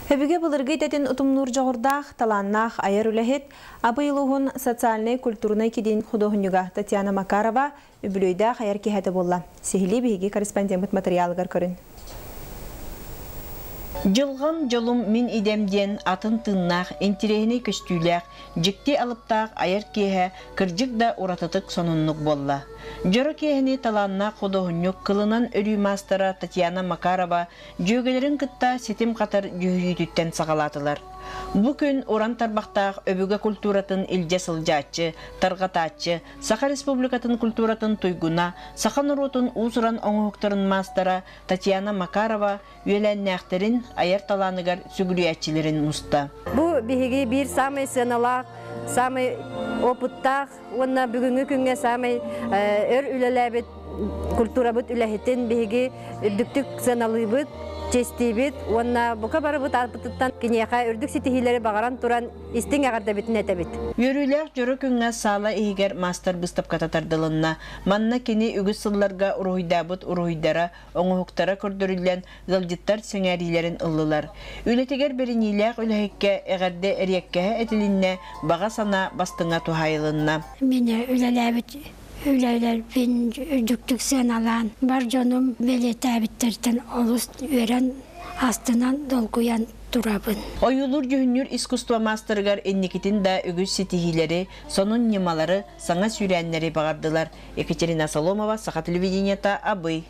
Хөбіге бұлырғы дәтін ұтымнур жоғырдақ, таланнақ, айыр үләхет, абыйлығын социальный культурный кеден художнюга Татьяна Макарова үбілөйдақ айыр кехеті болла. Сехілі бейге корреспондент материалығар көрін. Жылғам жолым мен идемден атын тыннақ, интерегіне көстүйләқ, жікте алыптақ айыр кеhe кіржік да уратытық сонынлық болла. Жоры кехіне таланна художнюк кылынан өрүй мастера Татьяна Макарова жөгелерін кытта сетим қатар жүйрүйдіттен сағалатылар. Бу күн оран тарбақтақ өбігі культуратын илже сылжатчы, тарғататчы, Саха Республикатын культуратын туйгуна, Саха Нұрутын ұзыран оңуқтарын мастера Татьяна Макарова үйеләннәқтерін айыр таланыгар сүгіріятчілерін мұста. Бу биһиги бир самый сыналақ, самый опыттақ, онна бүгінгі күнге самый өр үлеләбет, культура бұт үләхеттен биһиги үрдіктік сыналы бұт, чести бит, онна бука бары бұт арпытыттан кенеқа үрдік сетихилері бағаран туран истин ағарда бітін әті бит. Йөрүләр жөрі күнге сала егер мастер бұстап кататардылынна, манна кені үгіз сылларға ұруйдабыт ұруйдара, оңуқтара көрдірілен ғылжыттар сеңәрилерін ұлылар. Үлетегер беріниләқ үләхекке әғарде әреккеге әтілінне баға сана бастыңа тухайылынна. Мені Üleyler ben ürdüktük sen alan. Var canım velete bittirten olus öğren astından dolguyan durabın. Oyulur gühünür iskustva mastergar ennikitin da ögüz sitihileri, sonun nimaları, sana sürenleri bağırdılar. Ekaterina Salomova, Saha Televideniyata, Abıy.